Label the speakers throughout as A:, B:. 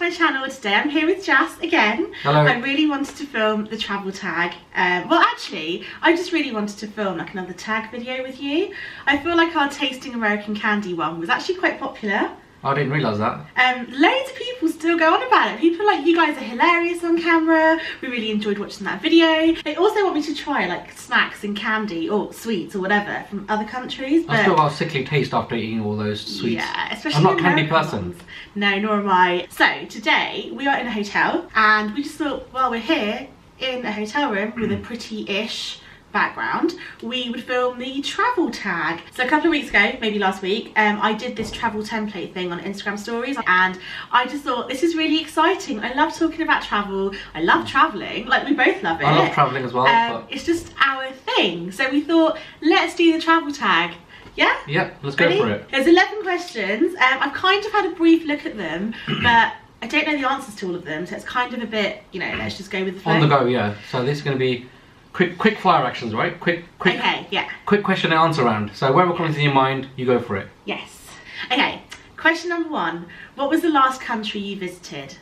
A: to my channel. Today I'm here with Jass again.
B: Hello.
A: I really wanted to film the travel tag. Well, actually, I just really wanted to film like another tag video with you. I feel like our Tasting American Candy one was actually quite popular.
B: I didn't realise that.
A: Loads of people still go on about it. People are like, you guys are hilarious on camera. We really enjoyed watching that video. They also want me to try like snacks and candy or sweets or whatever from other countries. But
B: I still got a sickly taste after eating all those sweets.
A: Yeah, especially
B: I'm not a candy
A: American
B: person.
A: ones. No, nor am I. So today we are in a hotel and we just thought, well, we're here in a hotel room with a pretty-ish background, we would film the travel tag. So a couple of weeks ago, maybe last week, I did this travel template thing on Instagram stories and I just thought this is really exciting. I love talking about travel. I love traveling, like we both love it.
B: I love traveling as well. But
A: it's just our thing. So we thought, let's do the travel tag. Yeah?
B: Yep, let's go for it.
A: There's 11 questions. I've kind of had a brief look at them, but I don't know the answers to all of them, so it's kind of a bit, you know, let's just go with the flow.
B: On the go, yeah. So this is going to be quick fire actions, right? Quick
A: okay, yeah.
B: Quick question and answer round. So whatever comes in your mind, you go for it.
A: Yes. Okay, question number 1. What was the last country you visited?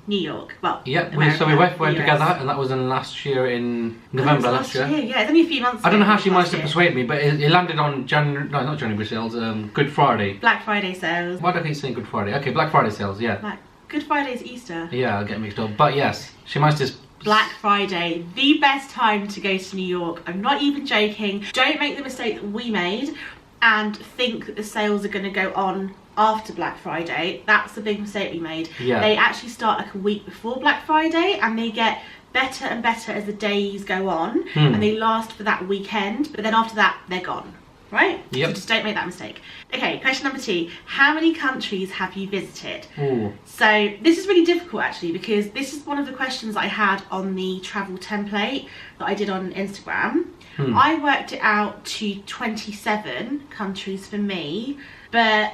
A: New York. Well,
B: yeah,
A: America,
B: so we went
A: US.
B: together, and that was in last year in November last year.
A: Yeah, it's only a few months ago.
B: I don't know how she managed to persuade me, but it landed on not January sales, Good Friday.
A: Black Friday sales.
B: Why do I keep saying Good Friday? Okay, Black Friday sales, yeah.
A: Like, Good Friday's Easter.
B: Yeah, I'll get mixed up. But yes, she managed to...
A: Black Friday, the best time to go to New York. I'm not even joking. Don't make the mistake that we made and think that the sales are going to go on after Black Friday. That's the big mistake we made.
B: Yeah.
A: They actually start like a week before Black Friday and they get better and better as the days go on and they last for that weekend, but then after that they're gone, right?
B: Yep.
A: So just don't make that mistake. Okay, question number 2. How many countries have you visited?
B: Ooh.
A: So this is really difficult actually because this is one of the questions I had on the travel template that I did on Instagram. I worked it out to 27 countries for me, but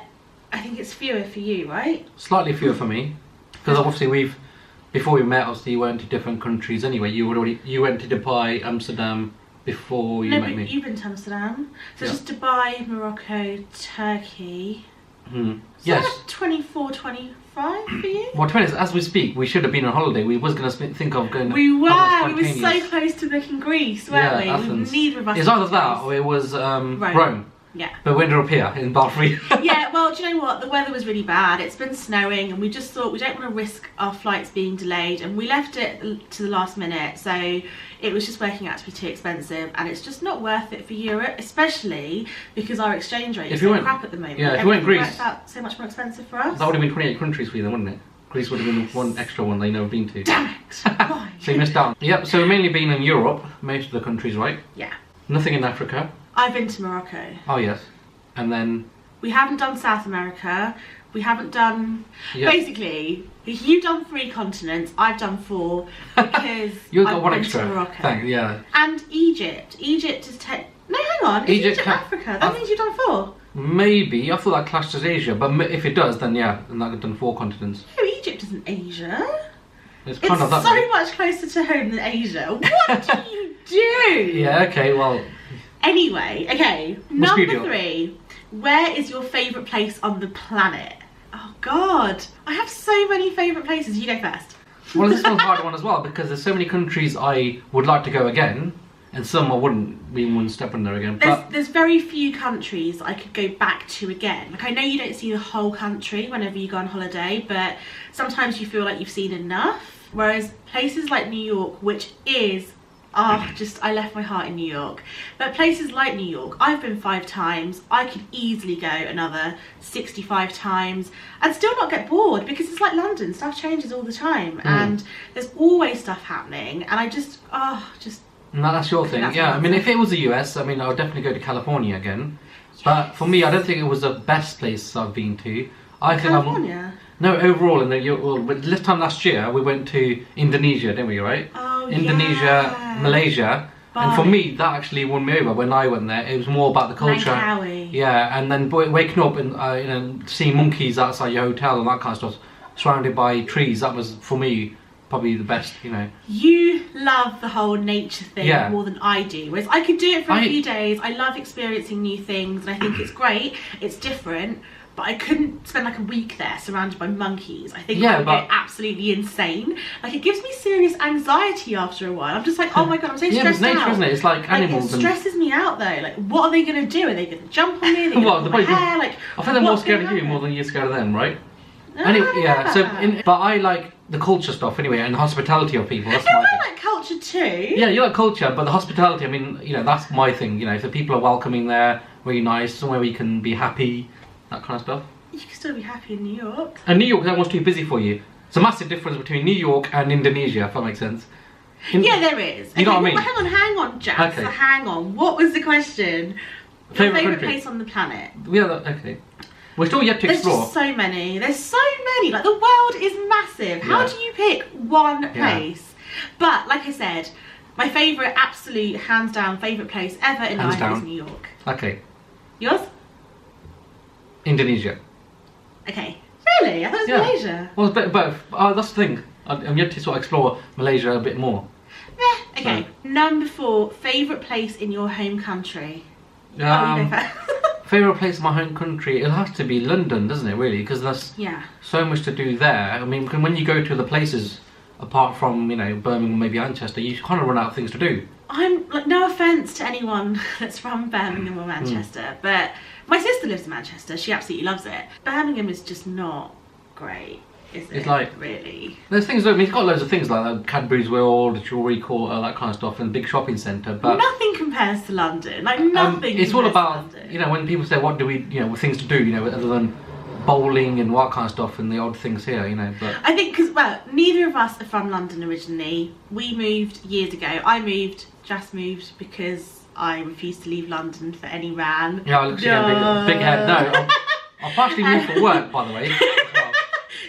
A: I think it's fewer for you, right?
B: Slightly fewer for me, because obviously before we met, obviously you went to different countries anyway. You went to Dubai, Amsterdam before you met me.
A: No, but you've been to Amsterdam. So it's just Dubai, Morocco, Turkey.
B: Yes.
A: So 24, 25 for you?
B: Well, to be honest, as we speak, we should have been on holiday. We was going to think of going.
A: We were so close to booking Greece, weren't we?
B: Athens.
A: Neither of us.
B: It's either that or it was Rome.
A: Yeah.
B: But we ended up here in Balfour.
A: Yeah, well, do you know what? The weather was really bad. It's been snowing and we just thought we don't want to risk our flights being delayed and we left it to the last minute. So it was just working out to be too expensive and it's just not worth it for Europe, especially because our exchange rate is so crap at the moment.
B: Yeah, if you went Greece,
A: works out so much more expensive for us.
B: That would have been 28 countries for you then, wouldn't it? Greece would have been one extra one they've never been to.
A: Damn it! Why?
B: So you missed out. Yep, so we've mainly been in Europe, most of the countries, right?
A: Yeah.
B: Nothing in Africa.
A: I've been to Morocco.
B: Oh yes. And then...
A: We haven't done South America. We haven't done... Yep. Basically, you've done 3 continents, I've done 4 because
B: You've got
A: I've
B: one
A: been
B: extra.
A: to Morocco.
B: Thank, yeah.
A: And Egypt. Egypt is... No, hang on. Is Egypt Africa? That means you've done 4.
B: Maybe. I thought that clashed as Asia, but if it does, then yeah, then I've done 4 continents.
A: No, Egypt isn't Asia.
B: It's kind of that
A: so
B: way.
A: much closer to home than Asia. What do you do?
B: Yeah, okay, well...
A: Anyway, okay. Number 3. Where is your favourite place on the planet? Oh God, I have so many favourite places. You go first.
B: Well, this one's a hard one as well because there's so many countries I would like to go again, and some I wouldn't even step in there again.
A: There's very few countries I could go back to again. Like I know you don't see the whole country whenever you go on holiday, but sometimes you feel like you've seen enough. Whereas places like New York, which is I left my heart in New York. But places like New York, I've been 5 times. I could easily go another 65 times and still not get bored because it's like London. Stuff changes all the time and there's always stuff happening. And I just.
B: No, that's your thing. Yeah, I mean, if it was the US, I mean, I would definitely go to California again. Yes. But for me, I don't think it was the best place I've been to.
A: California?
B: No, overall, this time last year, we went to Indonesia, didn't we, right?
A: Oh,
B: Indonesia,
A: yeah.
B: Malaysia.
A: Bali.
B: And for me, that actually won me over when I went there. It was more about the culture.
A: Langkawi.
B: Yeah, and then waking up and seeing monkeys outside your hotel and that kind of stuff, surrounded by trees, that was, for me, probably the best, you know.
A: You love the whole nature thing more than I do. Whereas I could do it for a few days. I love experiencing new things and I think it's great. It's different. but I couldn't spend like a week there surrounded by monkeys. I think
B: Yeah,
A: I would go absolutely insane. Like, it gives me serious anxiety after a while. I'm just like, oh my god, I'm so stressed
B: but it's nature,
A: out.
B: isn't it? It's like animals.
A: It stresses me out though. Like, what are they going to do? Are they going to jump on me? Are they going to pull my hair? Like,
B: I think they're more scared of you more than you're scared of them, right? Anyway, yeah. So, but I like the culture stuff anyway, and the hospitality of people. That's my thing.
A: I like culture too.
B: Yeah, you like culture, but the hospitality. I mean, you know, that's my thing. You know, if the people are welcoming there, really nice, somewhere where you can be happy, that kind of stuff.
A: You can still be happy in New York.
B: And New York is almost too busy for you. It's a massive difference between New York and Indonesia, if that makes sense.
A: Yeah, there is.
B: You know what I mean?
A: Hang on, Jass.
B: Okay.
A: Hang on. What was the question? Your favourite place on the planet?
B: Yeah, okay. We're still yet to explore.
A: There's just so many. There's so many. Like, the world is massive. How do you pick one place? But, like I said, my favourite, absolute, hands down, favourite place ever in life is New York.
B: Okay.
A: Yours?
B: Indonesia.
A: Okay. Really? I thought it was Malaysia.
B: Well, it's both. That's the thing. I'm yet to sort of explore Malaysia a bit more.
A: Okay. So. Number 4, favourite place in your home country. You go first.
B: Favourite place in my home country, it'll have to be London, doesn't it, really? Because there's so much to do there. I mean, when you go to the places, apart from, you know, Birmingham, maybe Manchester, you kind of run out of things to do.
A: I'm, like, no offence to anyone that's from Birmingham or Manchester, but my sister lives in Manchester. She absolutely loves it. Birmingham is just not great, is it?
B: It's like,
A: really.
B: There's things, I mean, it's got loads of things like Cadbury's World, the Jewellery Quarter, that kind of stuff, and big shopping centre, but
A: nothing compares to London. Like, nothing.
B: It's all about,
A: London.
B: you know, when people say, what do we, you know, things to do, you know, other than bowling and what kind of stuff and the odd things here, you know. But
A: I think because, well, neither of us are from London originally. We moved years ago. I moved, Jass moved because I refused to leave London for any ran.
B: Yeah, I look at big head. No, I've partially moved for work, by the way.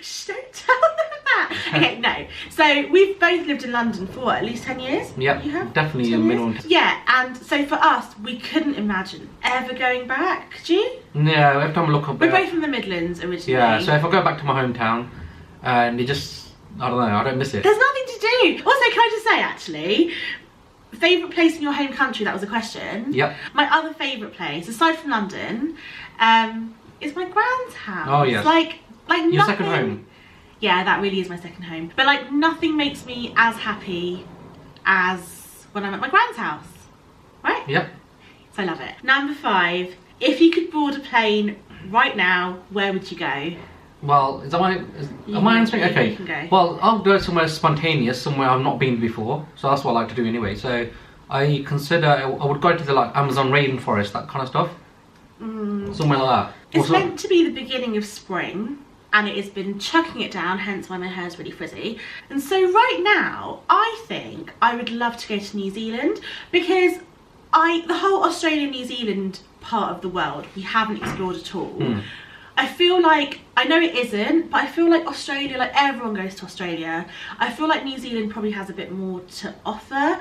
A: Shh, don't tell them that. Okay, no. So we've both lived in London for what, at least 10 years?
B: Yep,
A: you have?
B: definitely a minimum.
A: Yeah, and so for us, we couldn't imagine ever going back. Could you?
B: No, every time I look up
A: We're both from the Midlands originally.
B: Yeah, so if I go back to my hometown, and it just, I don't know, I don't miss it.
A: There's nothing to do. Also, can I just say, actually, favourite place in your home country, that was a question.
B: Yep.
A: My other favourite place, aside from London, is my grand's house.
B: Oh, yes.
A: Like
B: your
A: nothing,
B: second home.
A: Yeah, that really is my second home. But like, nothing makes me as happy as when I'm at my grand's house. Right?
B: Yep.
A: So I love it. Number 5, if you could board a plane right now, where would you go?
B: Well, am I answering? Okay.
A: You can go.
B: Well, I'll go somewhere spontaneous, somewhere I've not been before. So that's what I like to do anyway. So I consider, I would go to the like Amazon rainforest, that kind of stuff. Somewhere like that.
A: It's meant to be the beginning of spring, and it has been chucking it down, hence why my hair's really frizzy. And so right now, I think I would love to go to New Zealand, because the whole Australia, New Zealand part of the world, we haven't explored at all. I feel like, I know it isn't, but I feel like Australia, like everyone goes to Australia. I feel like New Zealand probably has a bit more to offer,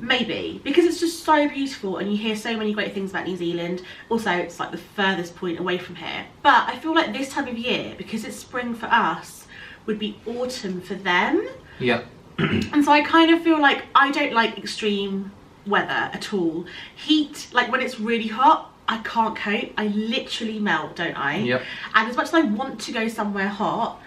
A: maybe, because it's just so beautiful and you hear so many great things about New Zealand. Also, it's like the furthest point away from here. But I feel like this time of year, because it's spring for us, would be autumn for them.
B: Yeah.
A: And so I kind of feel like I don't like extreme weather at all. Heat, like when it's really hot, I can't cope. I literally melt, don't I?
B: Yep.
A: And as much as I want to go somewhere hot,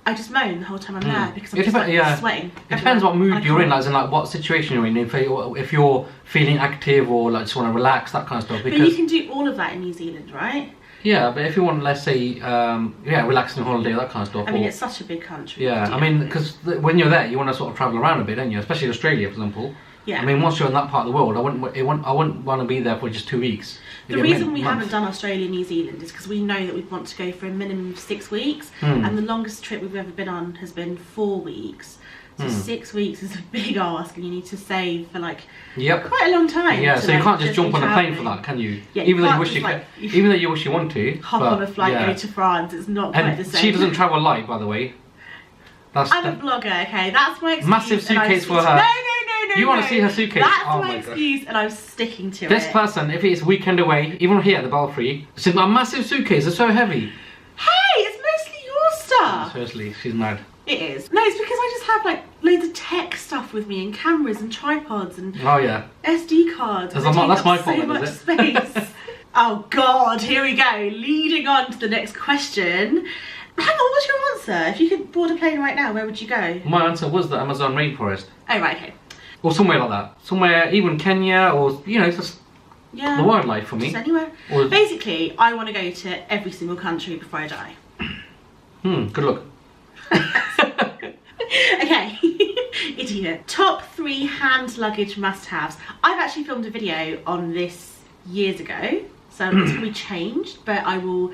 A: I just moan the whole time I'm there because I'm just like sweating.
B: It depends what mood you're in, as in like what situation you're in. If you're feeling active or like just want to relax, that kind of stuff.
A: Because, but you can do all of that in New Zealand, right?
B: Yeah, but if you want, let's say, relaxing holiday, that kind of stuff.
A: I mean, it's such a big country.
B: Yeah, I mean, because when you're there, you want to sort of travel around a bit, don't you? Especially Australia, for example.
A: Yeah.
B: I mean, once you're in that part of the world, I wouldn't want to be there for just 2 weeks.
A: The reason we haven't done Australia, New Zealand is because we know that we want to go for a minimum of 6 weeks, and the longest trip we've ever been on has been 4 weeks. So 6 weeks is a big ask, and you need to save for like quite a long time.
B: Yeah, so you can't just jump on a plane for that, can you?
A: Yeah,
B: even though you wish you want to.
A: Hop on a flight, go to France. It's not quite the same.
B: She doesn't travel light, by the way.
A: I'm a blogger, okay? That's my excuse.
B: Massive suitcase for her.
A: No.
B: You want to see her suitcase?
A: That's my excuse, and I'm sticking to it.
B: This person, if it's weekend away, even here at the Belfry, she's got a massive suitcase. It's so heavy.
A: Hey, it's mostly your stuff.
B: Seriously, she's mad.
A: It is. No, it's because I just have like loads of tech stuff with me, and cameras and tripods and SD cards.
B: That's my fault,
A: so much space. Oh God, here we go. Leading on to the next question. Hang on, what's your answer? If you could board a plane right now, where would you go?
B: My answer was the Amazon rainforest.
A: Oh, right, okay.
B: Or somewhere like that. Somewhere, even Kenya, or, you know, just the wildlife for me.
A: Just anywhere. Or basically, I want to go to every single country before I die.
B: Good luck.
A: Okay. Idiot. Top 3 hand luggage must-haves. I've actually filmed a video on this years ago, so it's probably changed, but I will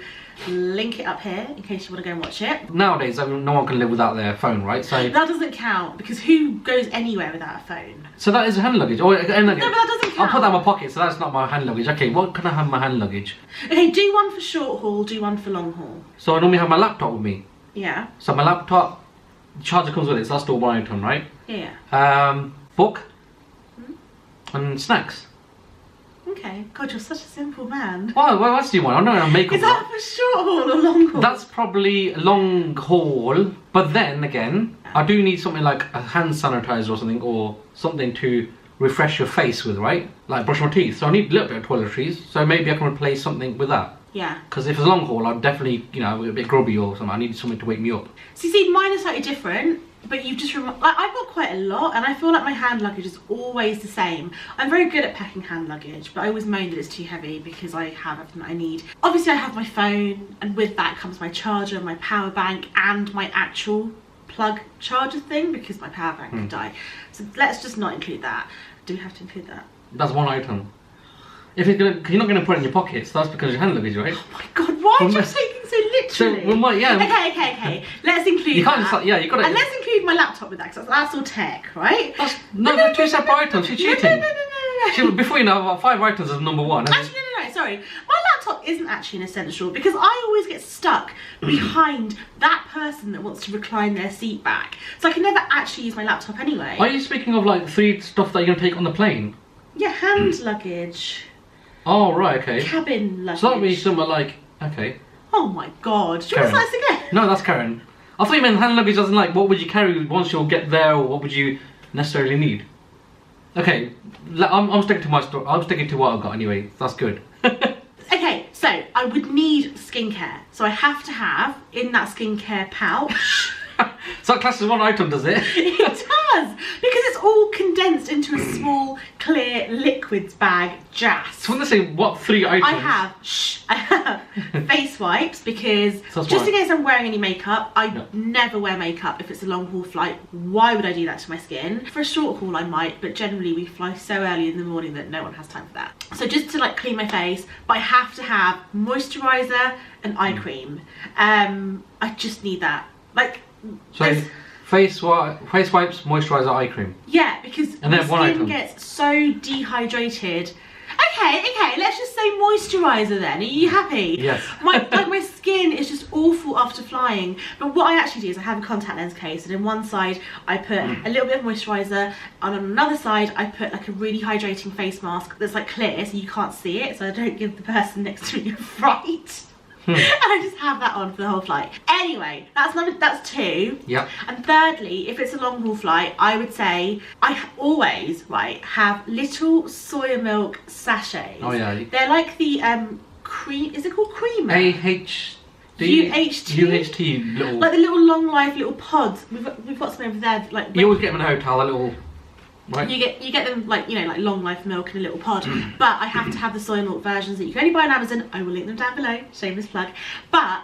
A: link it up here in case you want to go and watch it.
B: Nowadays, I mean, no one can live without their phone, right? So
A: that doesn't count, because who goes anywhere without a phone?
B: So that is hand luggage. Oh, hand luggage.
A: No, but that doesn't count.
B: I'll put that in my pocket, so that's not my hand luggage. Okay, what can I have in my hand luggage?
A: Okay, do one for short haul, do one for long haul.
B: So I normally have my laptop with me.
A: Yeah.
B: So my laptop, the charger comes with it, so that's still one item, right?
A: Yeah.
B: Book and snacks.
A: Okay. God, you're such a simple man.
B: Well, what else do you want? I don't know. Makeup.
A: Is that for short haul or long haul?
B: That's probably long haul, but then again, I do need something like a hand sanitizer or something to refresh your face with, right? Like brush my teeth. So I need a little bit of toiletries. So maybe I can replace something with that.
A: Yeah.
B: Because if it's a long haul, I'd definitely, you know, a bit grubby or something. I need something to wake me up.
A: So you see, mine is slightly different. But you've just I've got quite a lot, and I feel like my hand luggage is always the same. I'm very good at packing hand luggage, but I always moan that it's too heavy because I have everything that I need. Obviously I have my phone, and with that comes my charger, my power bank, and my actual plug charger thing, because my power bank could die. So let's just not include that. Do we have to include that?
B: That's one item. If you're not going to put it in your pockets, that's because your hand luggage, right?
A: Oh my God, why are you taking so literally?
B: So, well, yeah.
A: Okay. Let's include
B: you can't
A: that.
B: Just, yeah, you got to.
A: And let's include my laptop with that, because that's all tech, right?
B: No, they're two separate items. You're cheating. No. Before you know, about 5 items is number 1.
A: Actually, no, sorry. My laptop isn't actually an essential, because I always get stuck behind that person that wants to recline their seat back. So I can never actually use my laptop anyway.
B: Are you speaking of like 3 stuff that you're going to take on the plane?
A: Yeah, hand luggage.
B: Oh, right, okay.
A: Cabin luggage.
B: So that would be somewhere like, okay.
A: Oh my God. Do you want to start again?
B: No, that's Karen. I thought you meant hand luggage as in like, what would you carry once you'll get there, or what would you necessarily need? Okay, I'm sticking to my story. I'm sticking to what I've got anyway. That's good.
A: Okay, so I would need skincare. So I have to have, in that skincare pouch...
B: So that classes one item, does it?
A: It does, because it's all condensed into a small, clear liquids bag, Jass.
B: So when they say what 3 items?
A: I have face wipes, because just in case I'm wearing any makeup, I never wear makeup if it's a long haul flight. Why would I do that to my skin? For a short haul I might, but generally we fly so early in the morning that no one has time for that. So just to like clean my face, but I have to have moisturiser and eye cream. I just need that. Like,
B: so face wipes, moisturiser, eye cream.
A: Yeah, because my skin gets so dehydrated. Okay, let's just say moisturiser then. Are you happy?
B: Yes.
A: My skin is just awful after flying. But what I actually do is I have a contact lens case, and in one side I put a little bit of moisturiser, and on another side I put like a really hydrating face mask that's like clear so you can't see it, so I don't give the person next to me a fright. And I just have that on for the whole flight. Anyway, that's 2.
B: Yep.
A: And thirdly, if it's a long haul flight, I would say I always have little soya milk sachets.
B: Oh yeah.
A: They're like the cream. Is it called creamer?
B: UHT. Little.
A: Like the little long life little pods. We've got some over there. Like
B: you always get them in a hotel. A little. Right.
A: You get them like, you know, like long life milk in a little pod. But I have to have the soy milk versions that you can only buy on Amazon. I will link them down below, shameless plug. But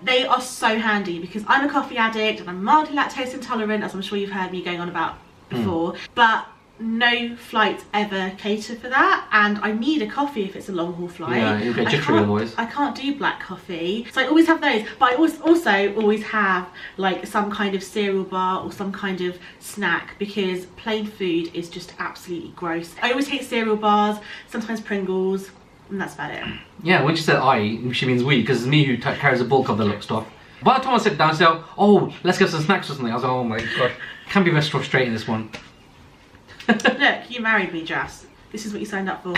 A: they are so handy because I'm a coffee addict and I'm mildly lactose intolerant, as I'm sure you've heard me going on about before. But no flights ever cater for that, and I need a coffee if it's a long haul flight.
B: Yeah, you'll get jittery otherwise.
A: I can't do black coffee, so I always have those. But I also always have like some kind of cereal bar or some kind of snack, because plain food is just absolutely gross. I always take cereal bars, sometimes Pringles, and that's about it.
B: Yeah, when she said I, she means we, because it's me who carries the bulk of the stuff. By the time I sit down, I say, oh, let's get some snacks or something. I was like, oh my god, can't be less frustrating this one.
A: Look, you married me, Jass. This is what you signed up for.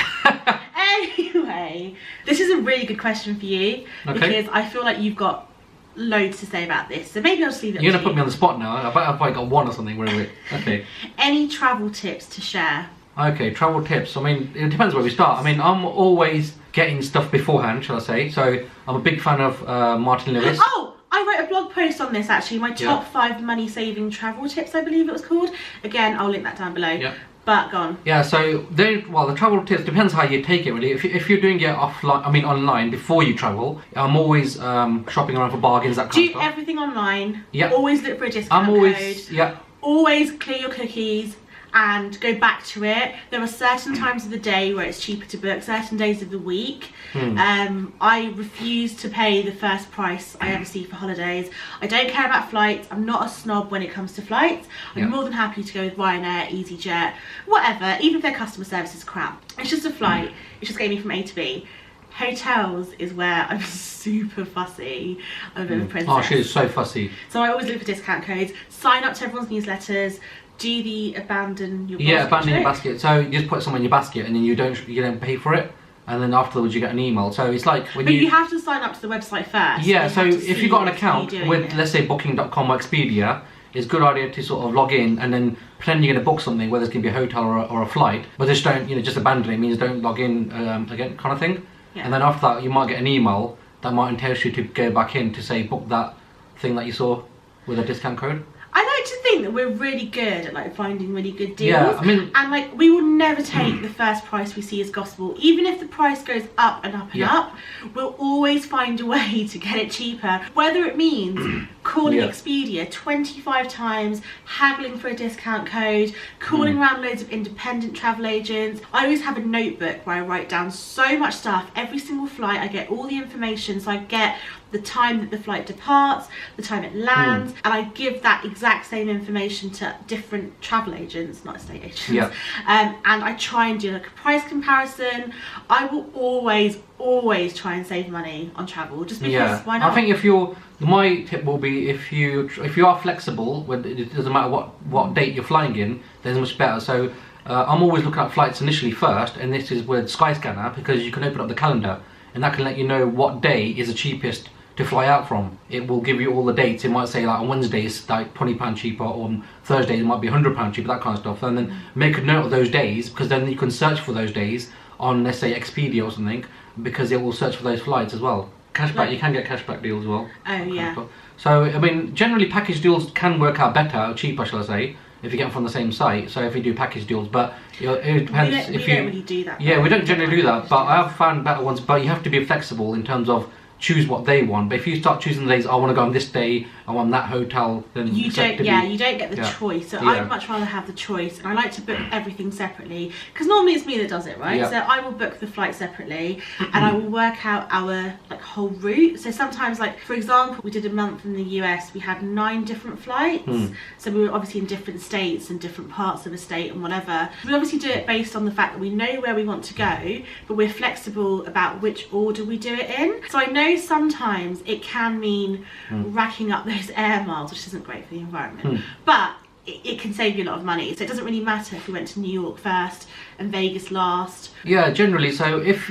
A: Anyway, this is a really good question for you, because I feel like you've got loads to say about this. So maybe I'll just leave it.
B: You're gonna put me on the spot now. I've probably got 1 or something. Where are we? Okay.
A: Any travel tips to share?
B: Okay, travel tips. I mean, it depends where we start. I mean, I'm always getting stuff beforehand, shall I say. So I'm a big fan of Martin Lewis.
A: Oh, I wrote a blog post on this actually, my top 5 money saving travel tips, I believe it was called. Again, I'll link that down below.
B: Yeah.
A: But go on.
B: Yeah, so the travel tips depends how you take it really. If you're doing it online before you travel, I'm always shopping around for bargains, that kind of stuff.
A: Do everything online.
B: Yeah.
A: Always look for a discount code. Always clear your cookies and go back to it. There are certain times of the day where it's cheaper to book, certain days of the week. I refuse to pay the first price I ever see for holidays. I don't care about flights. I'm not a snob when it comes to flights. I'm more than happy to go with Ryanair, EasyJet, whatever, even if their customer service is crap. It's just a flight. It's just getting me from A to B. Hotels is where I'm super fussy. I'm a bit of a princess.
B: Oh, she is so fussy.
A: So I always look for discount codes, sign up to everyone's newsletters, do the abandon your basket.
B: Yeah, abandon your basket. So you just put something in your basket and then you don't pay for it, and then afterwards you get an email. So it's like when
A: you have to sign up to the website first.
B: Yeah, so if you've got an account with let's say Booking.com or Expedia, it's a good idea to sort of log in and then pretend you're going to book something, whether it's going to be a hotel or a flight, but just don't, just abandon it. It means don't log in again, kind of thing. Yeah. And then after that you might get an email that might entail you to go back in to say book that thing that you saw with a discount code.
A: I like to think that we're really good at like finding really good deals.
B: Yeah, I mean,
A: and like we will never take the first price we see as gospel. Even if the price goes up and up and up, we'll always find a way to get it cheaper. Whether it means calling Expedia 25 times, haggling for a discount code, calling around loads of independent travel agents. I always have a notebook where I write down so much stuff. Every single flight, I get all the information, so I get the time that the flight departs, the time it lands, and I give that exact same information to different travel agents, not estate agents. Yeah. And I try and do like a price comparison. I will always try and save money on travel, just because why not?
B: I think my tip will be if you are flexible, it doesn't matter what date you're flying in, then it's much better. So I'm always looking at flights initially first, and this is with Skyscanner, because you can open up the calendar and that can let you know what day is the cheapest to fly out from. It will give you all the dates. It might say like on Wednesday it's like £20 cheaper, or on Thursday it might be £100 cheaper, that kind of stuff. And then make a note of those days, because then you can search for those days on, let's say, Expedia or something, because it will search for those flights as well. Cashback, you can get cashback deals as well.
A: Oh yeah.
B: So I mean, generally package deals can work out better, or cheaper, shall I say, if you get them from the same site. So if you do package deals, but it depends.
A: We don't really do that.
B: Yeah, we don't generally do that, but I have found better ones. But you have to be flexible in terms of choose what they want. But if you start choosing the days, I want to go on this day, I want that hotel, then
A: you don't get the choice. So I'd much rather have the choice, and I like to book everything separately, because normally it's me that does it, right? So I will book the flight separately and I will work out our like whole route. So sometimes, like for example, we did a month in the US, we had 9 different flights. So we were obviously in different states and different parts of the state and whatever. We obviously do it based on the fact that we know where we want to go, but we're flexible about which order we do it in. So I know sometimes it can mean racking up those air miles, which isn't great for the environment, but it can save you a lot of money. So it doesn't really matter if we went to New York first and Vegas last. Yeah,
B: generally. So if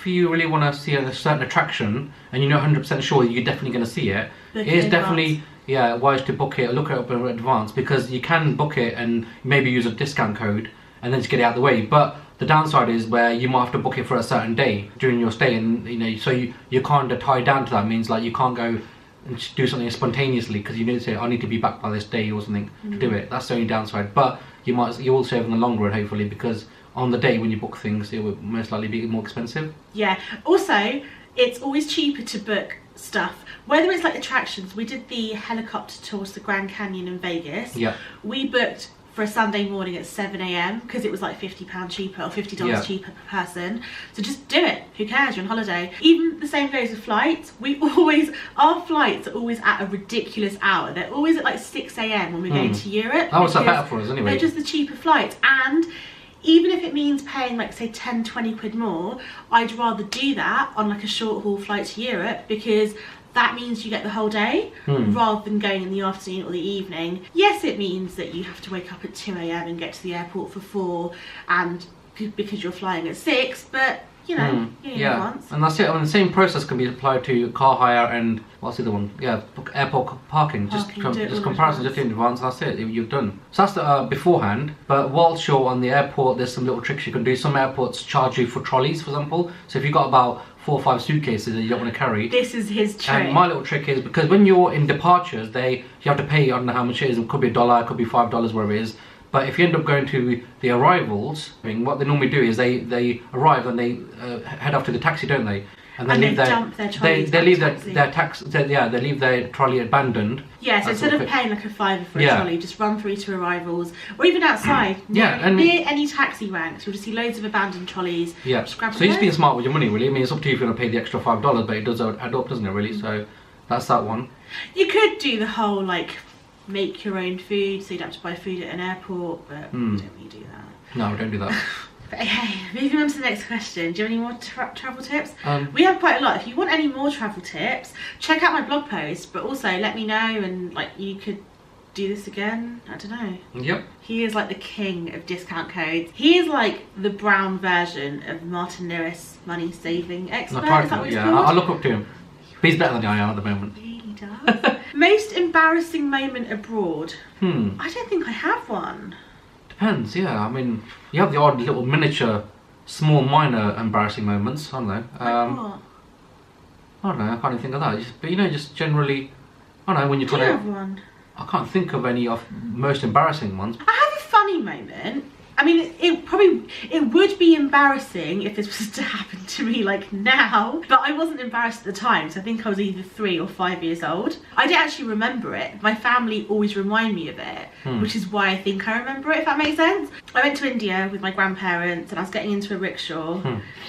B: you really want to see a certain attraction and you're not 100% sure you're definitely going to see it, it is definitely wise to book it or look it up in advance, because you can book it and maybe use a discount code and then just get it out of the way. But the downside is where you might have to book it for a certain day during your stay, and so you kind of tie down to that. It means like you can't go and do something spontaneously, because you need to say I need to be back by this day or something to do it. That's the only downside. But you will save in the long run, hopefully, because on the day when you book things, it will most likely be more expensive.
A: Yeah. Also, it's always cheaper to book stuff, whether it's like attractions. We did the helicopter tour to the Grand Canyon in Vegas.
B: Yeah.
A: We booked for a Sunday morning at 7 AM because it was like £50 cheaper or $50 cheaper per person. So just do it. Who cares? You're on holiday. Even the same goes with flights. Our flights are always at a ridiculous hour. They're always at like 6 AM when we're going to Europe.
B: That was better for us anyway.
A: They're just the cheaper flights. And even if it means paying like say 10-20 quid more, I'd rather do that on like a short haul flight to Europe, because that means you get the whole day rather than going in the afternoon or the evening. Yes, it means that you have to wake up at 2 AM and get to the airport for 4, and because you're flying at 6, but you know,
B: yeah.
A: once.
B: And that's it. I mean, the same process can be applied to car hire and what's the other one? Yeah, airport parking. Just comparison, just in advance. That's it. You've done. So that's the beforehand. But whilst you're on the airport, there's some little tricks you can do. Some airports charge you for trolleys, for example. So if you've got about 4 or 5 suitcases that you don't want to carry.
A: This is his trick. And
B: my little trick is because when you're in departures, you have to pay. I don't know how much it is. It could be $1, it could be $5, wherever it is. But if you end up going to the arrivals, I mean, what they normally do is they arrive and they head off to the taxi, don't they?
A: And they dump their trolleys.
B: They leave they leave their trolley abandoned.
A: Yeah, so instead of paying like a $5 for a trolley, just run through to arrivals or even outside. near any taxi ranks, you'll just see loads of abandoned trolleys.
B: Yeah. So you're just being smart with your money, really. I mean, it's up to you if you want to pay the extra $5, but it does add up, doesn't it? Really. So that's that one.
A: You could do the whole like make your own food, so you'd have to buy food at an airport, but we don't really do that.
B: No, we don't do that.
A: But okay, moving on to the next question. Do you have any more travel tips? We have quite a lot. If you want any more travel tips, check out my blog post, but also let me know, and like you could do this again. I don't know.
B: Yep.
A: He is like the king of discount codes. He is like the brown version of Martin Lewis, money saving expert. Is that what he's called?
B: I look up to him. He's better than I am at the moment.
A: He does. Most embarrassing moment abroad. I don't think I have one.
B: Depends, yeah. I mean, you have the odd little miniature, small, minor embarrassing moments. I don't know.
A: What?
B: I don't know. I can't even think of that. But you know, just generally, I don't know when you're trying
A: to. Do you have one?
B: I can't think of any of most embarrassing ones.
A: I have a funny moment. I mean, it would be embarrassing if this was to happen to me like now, but I wasn't embarrassed at the time, so I think I was either 3 or 5 years old. I don't actually remember it. My family always remind me of it, which is why I think I remember it, if that makes sense. I went to India with my grandparents and I was getting into a rickshaw,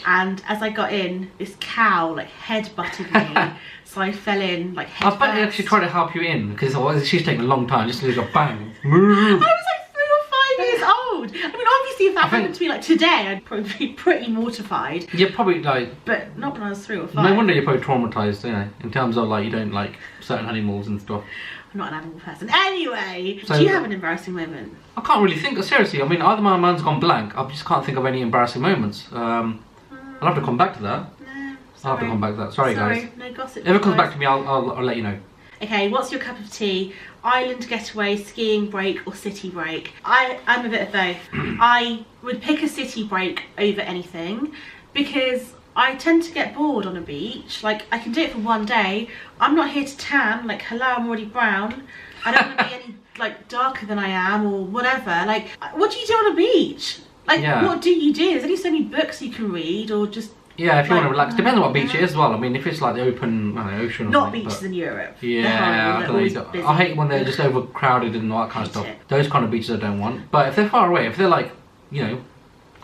A: and as I got in, this cow like head-butted me, so I fell in like head
B: I bet they actually tried to help you in, because she's taking a long time, just to go bang. Move.
A: I was like 3 or 5 years old. I mean, obviously if that happened to me like today, I'd probably be pretty mortified.
B: You're probably like...
A: But not when I was 3 or 5.
B: No wonder you're probably traumatised, you know, in terms of like you don't like certain animals and stuff.
A: I'm not an animal person. Anyway, do you have an embarrassing moment?
B: I can't really think, seriously. I mean, either my mind's gone blank, I just can't think of any embarrassing moments. I'll have to come back to that.
A: No,
B: I'll have to come back to that. Sorry guys.
A: No gossip.
B: If it comes back to me, I'll let you know.
A: Okay, what's your cup of tea? Island getaway, skiing break or city break? I'm a bit of both. I would pick a city break over anything because I tend to get bored on a beach. Like, I can do it for one day. I'm not here to tan. Like, hello, I'm already brown. I don't want to be any like darker than I am or whatever. Like, what do you do on a beach? Like, what do you do? There's only so many books you can read or just...
B: Yeah, if you want to relax. Depends on what beach it is as well. I mean, if it's like the open ocean or
A: not beaches in Europe.
B: Yeah, I hate when they're just overcrowded and all that kind of stuff. Those kind of beaches I don't want. But if they're far away, if they're like, you know,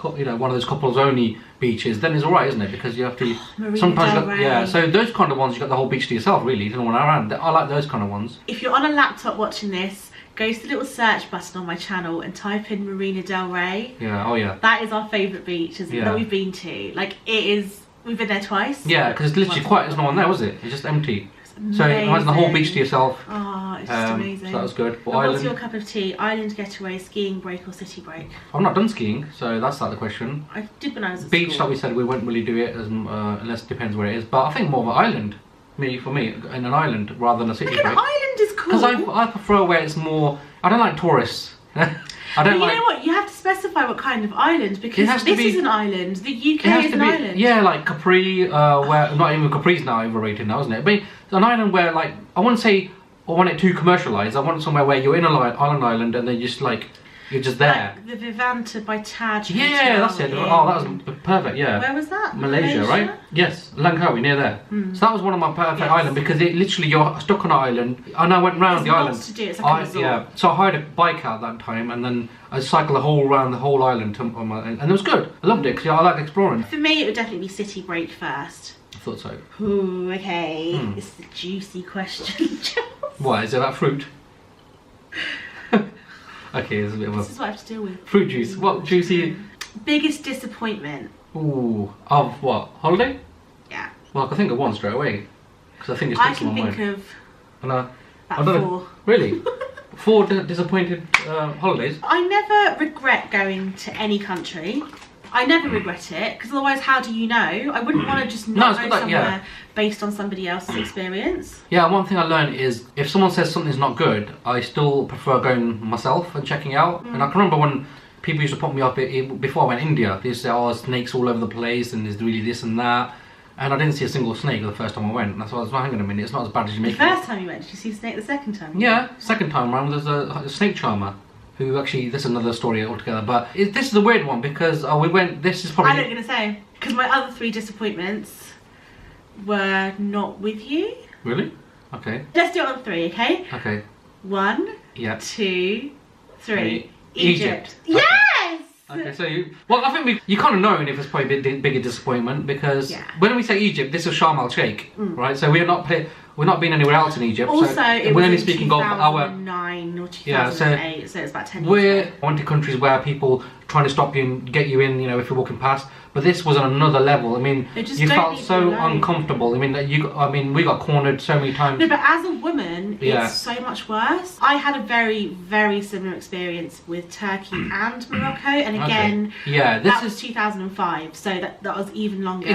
B: one of those couples only beaches, then it's alright, isn't it? Because you have to sometimes so those kind of ones you got the whole beach to yourself really. You don't want around. I like those kind of ones. If
A: you're on a laptop watching this, go to the little search button on my channel and type in Marina Del Rey.
B: Yeah, oh yeah.
A: That is our favourite beach, isn't it? That we've been to. Like, it is, we've been there twice.
B: Yeah, because it's literally quiet, there's no one there, was it? It's just empty. So you had the whole beach to yourself.
A: Oh, it's just amazing.
B: So that was good. But
A: what's your cup of tea? Island getaway, skiing break or city break?
B: I've not done skiing, so that's not the question.
A: I did when I was at
B: beach,
A: school.
B: like we said, we won't really do it unless it depends where it is. But I think more of an island. For me, in an island rather than a city break.
A: An island is cool.
B: Because I prefer where it's more... I don't like tourists.
A: But you know what? You have to specify what kind of island, because this is an island. The UK is an island.
B: Yeah, like Capri, where not even Capri's now overrated now, isn't it? But it's an island where, like, I wouldn't say I want it too commercialised. I want somewhere where you're in an island and then just like you're just there.
A: Like the Vivanta by Taj.
B: Yeah, that's it. Oh, that was perfect. Yeah.
A: Where was that?
B: Malaysia, right? Yes, Langkawi, near there. So that was one of my perfect islands because it literally you're stuck on an island. And I went round the island.
A: To do. It's like a resort.
B: Yeah. So I hired a bike out that time and then I cycled around the whole island and it was good. I loved it because I like exploring.
A: For me, it would definitely be city break first.
B: I thought so.
A: Ooh, okay. This is a juicy question.
B: Why? Is it that fruit? Okay, there's a bit of
A: This is what I have to deal with.
B: Fruit juice. What juicy?
A: Biggest disappointment.
B: Ooh, of what? Holiday?
A: Yeah.
B: Well, I can think of one straight away because I think it's sticks in my mind.
A: I can think of
B: about 4. Really? 4 disappointed holidays?
A: I never regret going to any country. I never regret it, because otherwise how do you know? I wouldn't want to just not go somewhere based on somebody else's experience.
B: Yeah, one thing I learned is if someone says something's not good, I still prefer going myself and checking out. And I can remember when people used to put me up before I went to India. They used to say, oh, snakes all over the place and there's really this and that. And I didn't see a single snake the first time I went. That's why I was like, hang on a minute, it's not as bad as you make it.
A: The first time you went, did you see a snake the second time?
B: Yeah, second time around there's a snake charmer. Who actually, this is another story altogether, but this is a weird one because we went, this is probably...
A: I know what you're going to say, because my other 3 disappointments were not with you.
B: Really? Okay.
A: Let's do it on 3, okay?
B: Okay.
A: 1,
B: yeah.
A: 2, 3.
B: Egypt.
A: Yes!
B: Okay, so I think you kind of know if it's probably a bit bigger disappointment because when we say Egypt, this is Sharm el Sheikh, right? So we're not been anywhere else in Egypt.
A: Also,
B: so
A: it
B: we're
A: was
B: only
A: in
B: speaking
A: 2009 or 2008, so it's about 10 years ago.
B: We're into countries where people trying to stop you and get you in, if you're walking past. But this was on another level. I mean, you felt so uncomfortable. I mean, we got cornered so many times.
A: No, but as a woman, it's so much worse. I had a very, very similar experience with Turkey and Morocco, and again, that was 2005, so that was even longer.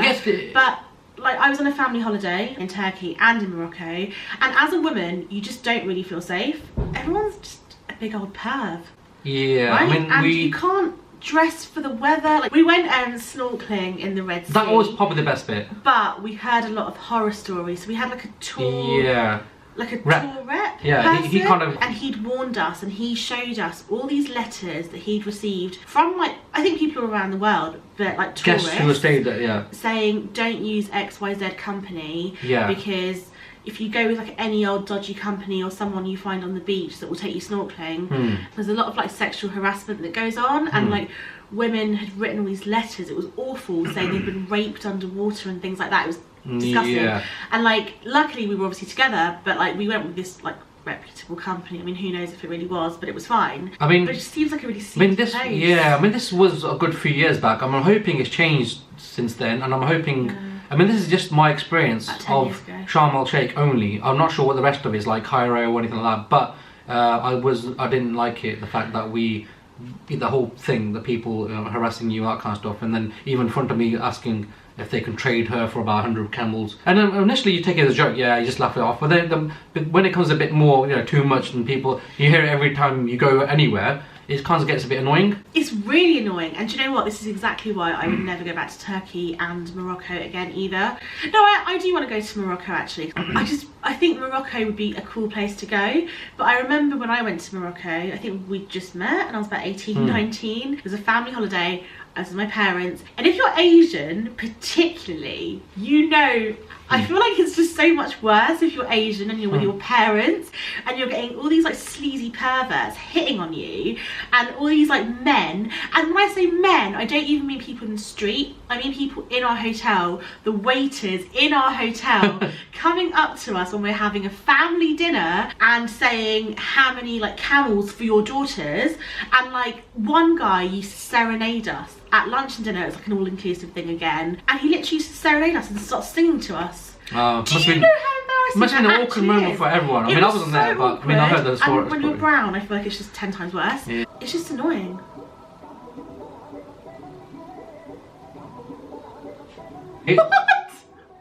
A: But like, I was on a family holiday in Turkey and in Morocco, and as a woman, you just don't really feel safe. Everyone's just a big old perv.
B: Yeah,
A: right?
B: I mean,
A: and you can't dress for the weather. Like, we went snorkeling in the Red Sea.
B: That was probably the best bit.
A: But we heard a lot of horror stories. So we had like a tour.
B: Yeah.
A: Like a tour rep.
B: Yeah, he kind of.
A: And he'd warned us, and he showed us all these letters that he'd received from, like, I think people around the world, but like tourists.
B: Guests who were stayed there,
A: saying, don't use XYZ company.
B: Yeah.
A: Because if you go with like any old dodgy company or someone you find on the beach that will take you snorkeling, there's a lot of like sexual harassment that goes on, and like women had written all these letters. It was awful, saying they'd been raped underwater and things like that. It was disgusting. Yeah. And like, luckily we were obviously together, but like we went with this like reputable company. I mean, who knows if it really was, but it was fine. I mean, but it just seems like a really seedy place.
B: This was a good few years back. I'm hoping it's changed since then, and I'm hoping. I mean, this is just my experience of Sharm el Sheikh only. I'm not sure what the rest of it is like, Cairo or anything like that. But I didn't like it. The fact that the whole thing, the people harassing you, that kind of stuff, and then even in front of me asking if they can trade her for about 100 camels. And then initially you take it as a joke, you just laugh it off. But then when it comes a bit more, too much, and people, you hear it every time you go anywhere, it kind of gets a bit annoying. It's
A: really annoying, and do you know what? This is exactly why I would never go back to Turkey and Morocco again either. No, I do want to go to Morocco actually. I think Morocco would be a cool place to go. But I remember when I went to Morocco, I think we just met, and I was about 18, 19. It was a family holiday. I was with my parents, and if you're Asian, particularly, I feel like it's just so much worse if you're Asian and you're with your parents and you're getting all these like sleazy perverts hitting on you and all these like men. And when I say men, I don't even mean people in the street. I mean people in our hotel, the waiters in our hotel coming up to us when we're having a family dinner and saying how many like camels for your daughters. And like one guy used to serenade us at lunch and dinner. It's like an all-inclusive thing again, and he literally used to serenade us and start singing to us. Do you know how embarrassing
B: must have been an awkward moment for everyone. I mean, I wasn't there, but I mean, I heard the story.
A: And when you're brown, I feel like it's just 10 times worse. Yeah. It's just annoying.
B: What?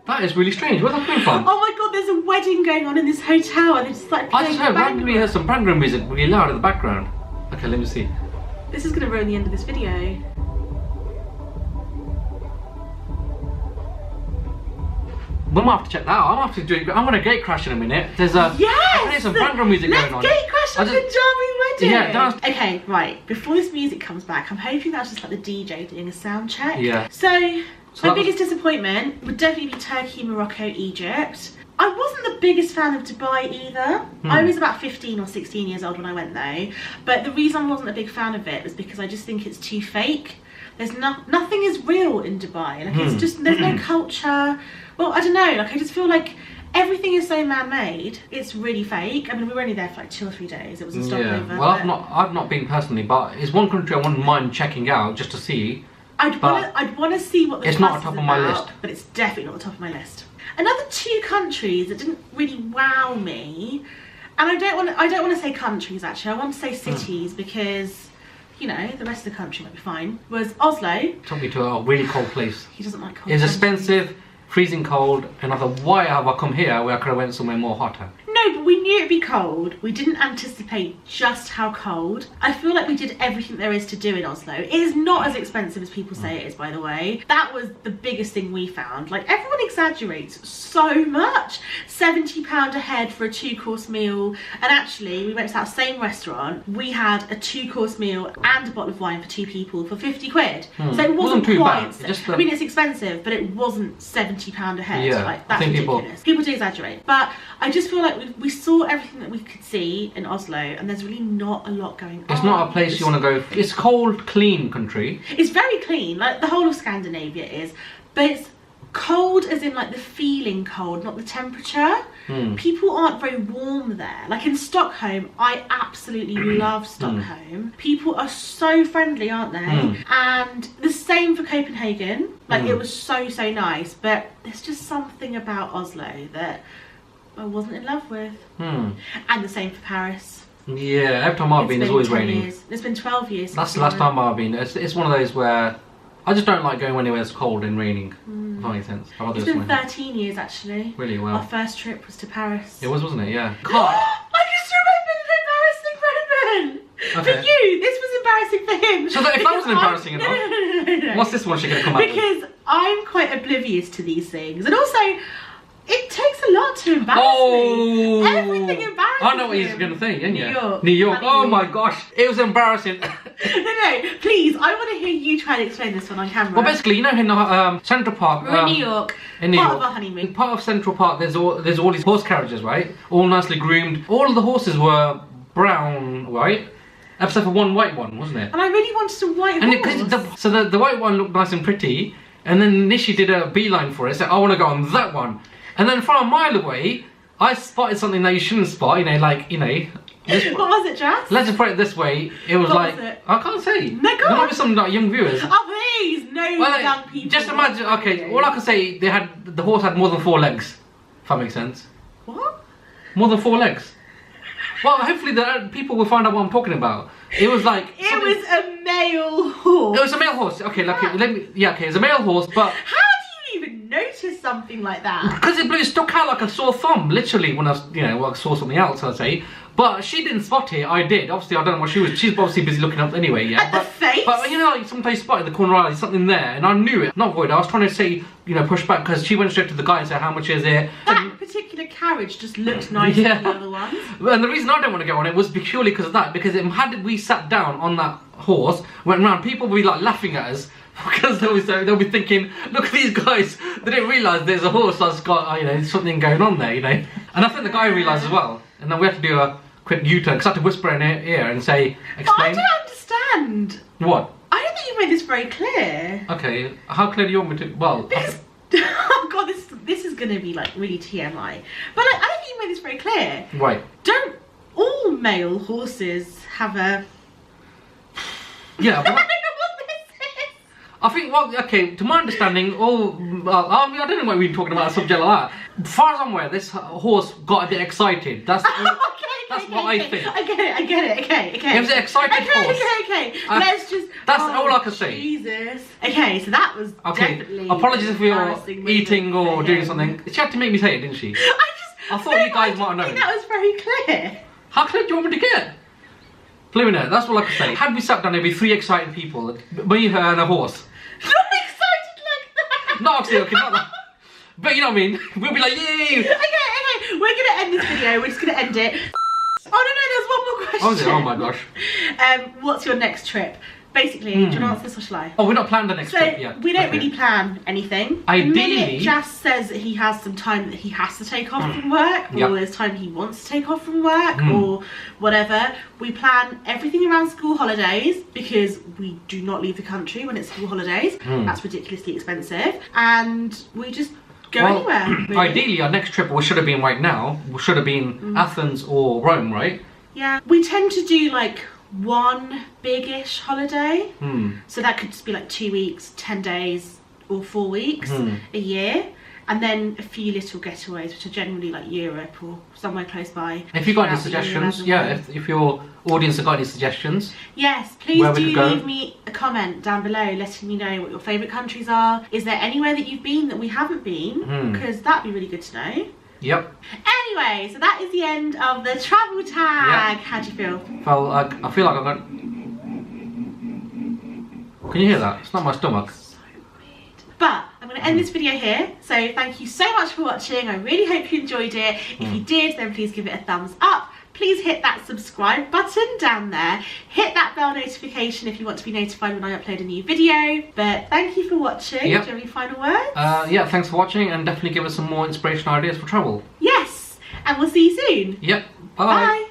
B: That is really strange. Where's that coming from?
A: Oh my god, there's a wedding going on in this hotel, and it's like
B: I just randomly heard some background music really loud in the background. Okay, let me see.
A: This is going to ruin the end of this video.
B: We might have to check that out. I'm going to gate crash in a minute. There's some background music going on.
A: Let's gate crash a Punjabi wedding.
B: Yeah,
A: okay, right. Before this music comes back, I'm hoping that's just like the DJ doing a sound check.
B: Yeah.
A: So my biggest disappointment would definitely be Turkey, Morocco, Egypt. I wasn't the biggest fan of Dubai either. I was about 15 or 16 years old when I went though. But the reason I wasn't a big fan of it was because I just think it's too fake. There's nothing is real in Dubai. Like it's just, there's no culture. Well, I don't know, like I just feel like everything is so man-made, it's really fake. I mean, we were only there for like 2 or 3 days. It was a stopover.
B: Yeah. Well, I've not been personally, but it's one country I wouldn't mind checking out just to see.
A: I'd want to see what the
B: it's not on top of my list,
A: but it's definitely not on the top of my list. Another 2 countries that didn't really wow me, and I don't want to say countries actually. I want to say cities because you know, the rest of the country might be fine, was Oslo.
B: Took me to a really cold place.
A: He doesn't like cold.
B: It's expensive, freezing cold, and I thought, why have I come here where I could have went somewhere more hotter?
A: No, but we knew it'd be cold. We didn't anticipate just how cold. I feel like we did everything there is to do in Oslo. It is not as expensive as people say it is, by the way. That was the biggest thing we found. Like, everyone exaggerates so much. £70 a head for a 2-course meal. And actually, we went to that same restaurant. We had a 2-course meal and a bottle of wine for 2 people for 50 quid. So it wasn't
B: too
A: quite.
B: bad.
A: I mean, it's expensive, but it wasn't £70 a head.
B: Yeah,
A: like, that's
B: I think
A: ridiculous. People do exaggerate. But I just feel like we saw everything that we could see in Oslo, and there's really not a lot going on.
B: It's not a place you want to go. It's cold, clean country.
A: It's very clean, like the whole of Scandinavia is, but it's cold as in like the feeling cold, not the temperature. People aren't very warm there. Like in Stockholm, I absolutely love Stockholm. People are so friendly, aren't they? And the same for Copenhagen. Like it was so nice, but there's just something about Oslo that I wasn't in love with. And the same for Paris.
B: Yeah, every time I've been, it's always raining.
A: Years. It's been 12 years.
B: That's the last time I've been. It's one of those where I just don't like going anywhere that's cold and raining. If that makes sense.
A: It's been 13 years actually.
B: Really? Wow.
A: Our first trip was to Paris.
B: It was, wasn't it? Yeah.
A: I just remembered an embarrassing moment.
B: Okay.
A: For you, this was embarrassing for him.
B: So if that wasn't embarrassing enough,
A: no.
B: what's this one she gonna come out with?
A: Because I'm quite oblivious to these things, and also it takes a lot to embarrass me. Everything embarrasses
B: I know what he's
A: him.
B: going to think, didn't you?
A: New York.
B: New York. Oh my gosh. It was embarrassing.
A: No, please. I want to hear you try and explain this one on camera.
B: Well, basically, you know in Central Park.
A: We're in New York.
B: In New
A: part
B: York.
A: of our honeymoon.
B: Part of Central Park, there's all these horse carriages, right? All nicely groomed. All of the horses were brown, right? Except for one white one, wasn't it?
A: And I really wanted a white horse.
B: So the white one looked nice and pretty. And then Nishi did a beeline for it. Said, I want to go on that one. And then from a mile away, I spotted something that you shouldn't spot, what
A: was it, Jass?
B: Let's just put it this way, it was
A: What was it?
B: I can't say.
A: No, go
B: There might
A: on.
B: be some like young viewers.
A: Oh please, no young people.
B: Just imagine, okay, all I can say, the horse had more than 4 legs, if that makes sense.
A: What?
B: More than 4 legs. Well, hopefully the people will find out what I'm talking about. It was like...
A: It was a male horse.
B: It was a male horse, okay, it's a male horse, but...
A: How do you even notice something like that?
B: Because it stuck out like a sore thumb, literally, when I saw something else, I'd say. But she didn't spot it, I did. Obviously, I don't know what she was. She's obviously busy looking up anyway, yeah.
A: At the face?
B: But you know, like sometimes you spot in the corner, there's something there, and I knew it. Not void. I was trying to say, push back, because she went straight to the guy and said, how much is it?
A: That particular carriage just looked nicer than the other ones.
B: And the reason I don't want to go on it was purely because of that. Because had we sat down on that horse, went round, people would be like laughing at us. Because they'll be thinking, look at these guys, they didn't realise there's a horse that's got, something going on there, And I think the guy realised as well. And then we had to do a quick U-turn, because I had to whisper in her ear and say, explain.
A: But I don't understand.
B: What?
A: I don't think you made this very clear.
B: Okay, how clear do you want me to,
A: Because, oh god, this is going to be like really TMI. But like, I don't think you made this very clear.
B: Right.
A: Don't all male horses have a...
B: Yeah, but...
A: I don't know what this is.
B: I think, to my understanding, I don't know why we're talking about a subject like that. As far as I'm aware, this horse got a bit excited. That's what I think.
A: I get it, okay.
B: It was an excited horse.
A: Okay. Let's just...
B: That's all I can say.
A: Jesus. Okay, so that was definitely...
B: Apologies if you're
A: embarrassing
B: eating or
A: moment
B: doing
A: for
B: something.
A: him.
B: She had to make me say it, didn't she? I thought you guys might have known.
A: I think that was very clear.
B: How clear do you want me to get? Flipping it, that's all I can say. Had we sat down, there'd be 3 excited people. Me, her, and a horse.
A: Not excited like that.
B: Not actually, okay, not that. But you know what I mean? We'll be like, yay!
A: Okay. We're going to end this video. We're just going to end it. Oh, no, there's one more question.
B: Oh my gosh.
A: What's your next trip? Basically, do you want to answer this or shall I?
B: Oh, we're not planning the next trip yet.
A: We don't really plan anything.
B: Ideally...
A: The minute Jass says that he has some time that he has to take off from work, or there's time he wants to take off from work, or whatever, we plan everything around school holidays, because we do not leave the country when it's school holidays. That's ridiculously expensive. And we just go anywhere, really.
B: Ideally, our next trip, we should have been right now, should have been Athens or Rome, right?
A: Yeah. We tend to do like one big-ish holiday. So that could just be like 2 weeks, 10 days, or 4 weeks a year. and then a few little getaways, which are generally like Europe or somewhere close by.
B: If you've got any suggestions, yeah, if your audience have got any suggestions,
A: yes, please do leave me a comment down below letting me know what your favourite countries are. Is there anywhere that you've been that we haven't been? Because that'd be really good to know.
B: Yep.
A: Anyway, so that is the end of the travel tag. Yep. How do you feel?
B: Well, I feel like I've got... Can you hear that? It's not my stomach.
A: So weird. But I'm going to end this video here. So thank you so much for watching. I really hope you enjoyed it. If you did, then please give it a thumbs up. Please hit that subscribe button down there. Hit that bell notification if you want to be notified when I upload a new video. But thank you for watching. Yep. Do you have any final words?
B: Yeah, thanks for watching, and definitely give us some more inspirational ideas for travel.
A: Yes, and we'll see you soon.
B: Yep. Bye.
A: Bye.